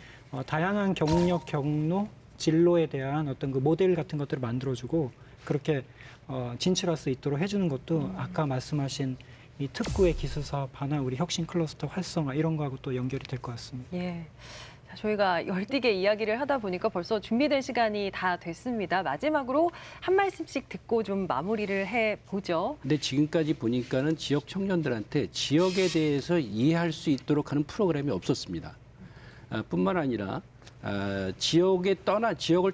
다양한 경력 경로 진로에 대한 어떤 그 모델 같은 것들을 만들어주고 그렇게 진출할 수 있도록 해주는 것도 아까 말씀하신 이 특구의 기술 사업 하나 우리 혁신 클러스터 활성화 이런 거하고 또 연결이 될 것 같습니다. 예. 자, 저희가 열띠게 이야기를 하다 보니까 벌써 준비된 시간이 다 됐습니다. 마지막으로 한 말씀씩 듣고 좀 마무리를 해보죠. 근데 지금까지 보니까는 지역 청년들한테 지역에 대해서 이해할 수 있도록 하는 프로그램이 없었습니다. 뿐만 아니라 지역을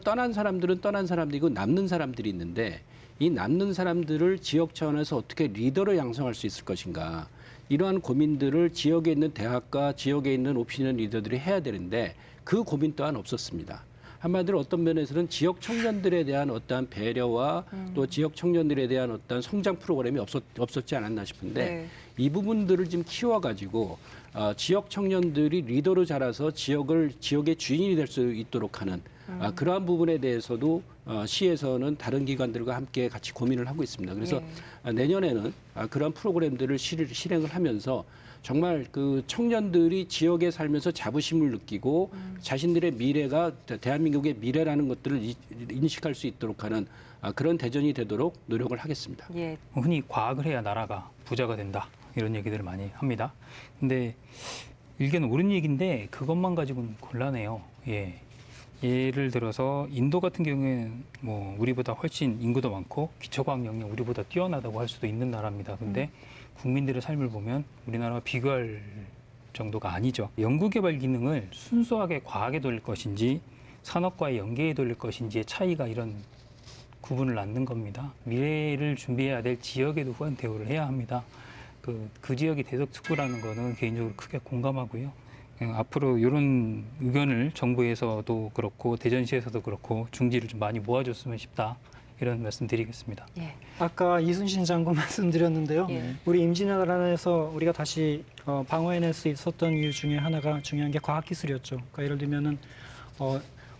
떠난 사람들은 떠난 사람들이고 남는 사람들이 있는데 이 남는 사람들을 지역 차원에서 어떻게 리더로 양성할 수 있을 것인가. 이러한 고민들을 지역에 있는 대학과 지역에 있는 옵시니언 리더들이 해야 되는데 그 고민 또한 없었습니다. 한마디로 어떤 면에서는 지역 청년들에 대한 어떠한 배려와 또 지역 청년들에 대한 어떤 성장 프로그램이 없었지 않았나 싶은데 네. 이 부분들을 지금 키워가지고 지역 청년들이 리더로 자라서 지역의 주인이 될 수 있도록 하는 그러한 부분에 대해서도 시에서는 다른 기관들과 함께 같이 고민을 하고 있습니다. 그래서 내년에는 그런 프로그램들을 실행을 하면서 정말 그 청년들이 지역에 살면서 자부심을 느끼고 자신들의 미래가 대한민국의 미래라는 것들을 인식할 수 있도록 하는 그런 대전이 되도록 노력을 하겠습니다. 예. 흔히 과학을 해야 나라가 부자가 된다 이런 얘기들을 많이 합니다. 근데 일견 옳은 얘기인데 그것만 가지고는 곤란해요. 예. 예를 들어서 인도 같은 경우에는 뭐 우리보다 훨씬 인구도 많고 기초과학 역량 우리보다 뛰어나다고 할 수도 있는 나라입니다. 근데 국민들의 삶을 보면 우리나라와 비교할 정도가 아니죠. 연구개발 기능을 순수하게 과학에 돌릴 것인지 산업과의 연계에 돌릴 것인지의 차이가 이런 구분을 낳는 겁니다. 미래를 준비해야 될 지역에도 후한 대우를 해야 합니다. 그 지역이 대덕특구라는 거는 개인적으로 크게 공감하고요. 앞으로 이런 의견을 정부에서도 그렇고 대전시에서도 그렇고 중지를 좀 많이 모아줬으면 싶다. 이런 말씀 드리겠습니다. 예. 아까 이순신 장군 말씀드렸는데요. 예. 우리 임진왜란에서 우리가 다시 방어해낼 수 있었던 이유 중에 하나가 중요한 게 과학기술이었죠. 그러니까 예를 들면은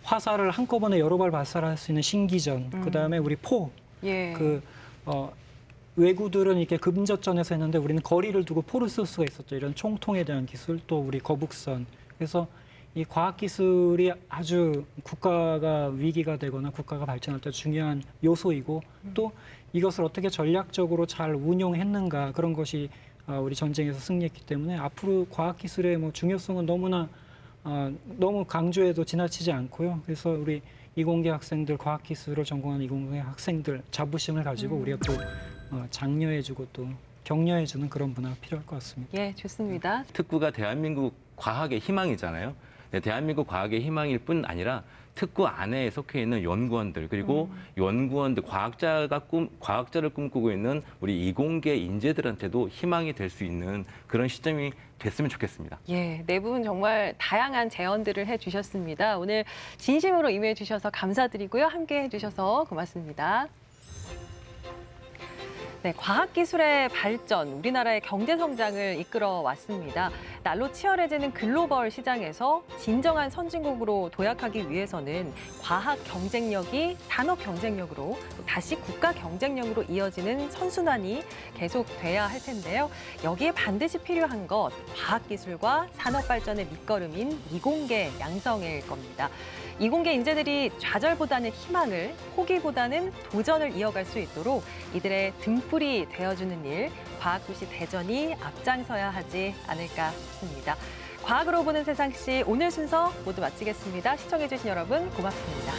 화살을 한꺼번에 여러 발 발사할 수 있는 신기전, 그다음에 우리 포, 예. 외구들은 이렇게 금저전에서 했는데 우리는 거리를 두고 포를 쓸 수가 있었죠. 이런 총통에 대한 기술, 또 우리 거북선. 그래서 이 과학기술이 아주 국가가 위기가 되거나 국가가 발전할 때 중요한 요소이고 또 이것을 어떻게 전략적으로 잘 운용했는가 그런 것이 우리 전쟁에서 승리했기 때문에 앞으로 과학기술의 뭐 중요성은 너무나 너무 강조해도 지나치지 않고요. 그래서 우리 이공계 학생들, 과학기술을 전공하는 이공계 학생들 자부심을 가지고 우리가 또 장려해주고 또 격려해주는 그런 문화가 필요할 것 같습니다. 예, 좋습니다. 특구가 대한민국 과학의 희망이잖아요. 네, 대한민국 과학의 희망일 뿐 아니라 특구 안에 속해 있는 연구원들 그리고 연구원들 과학자를 꿈꾸고 있는 우리 이공계 인재들한테도 희망이 될 수 있는 그런 시점이 됐으면 좋겠습니다. 예, 네 분 정말 다양한 제언들을 해주셨습니다. 오늘 진심으로 임해 주셔서 감사드리고요. 함께 해주셔서 고맙습니다. 네, 과학기술의 발전, 우리나라의 경제 성장을 이끌어 왔습니다. 날로 치열해지는 글로벌 시장에서 진정한 선진국으로 도약하기 위해서는 과학 경쟁력이 산업 경쟁력으로 다시 국가 경쟁력으로 이어지는 선순환이 계속돼야 할 텐데요. 여기에 반드시 필요한 것, 과학기술과 산업 발전의 밑거름인 이공계 양성일 겁니다. 이공계 인재들이 좌절보다는 희망을, 포기보다는 도전을 이어갈 수 있도록 이들의 등불이 되어주는 일, 과학도시 대전이 앞장서야 하지 않을까 싶습니다. 과학으로 보는 세상시 오늘 순서 모두 마치겠습니다. 시청해주신 여러분 고맙습니다.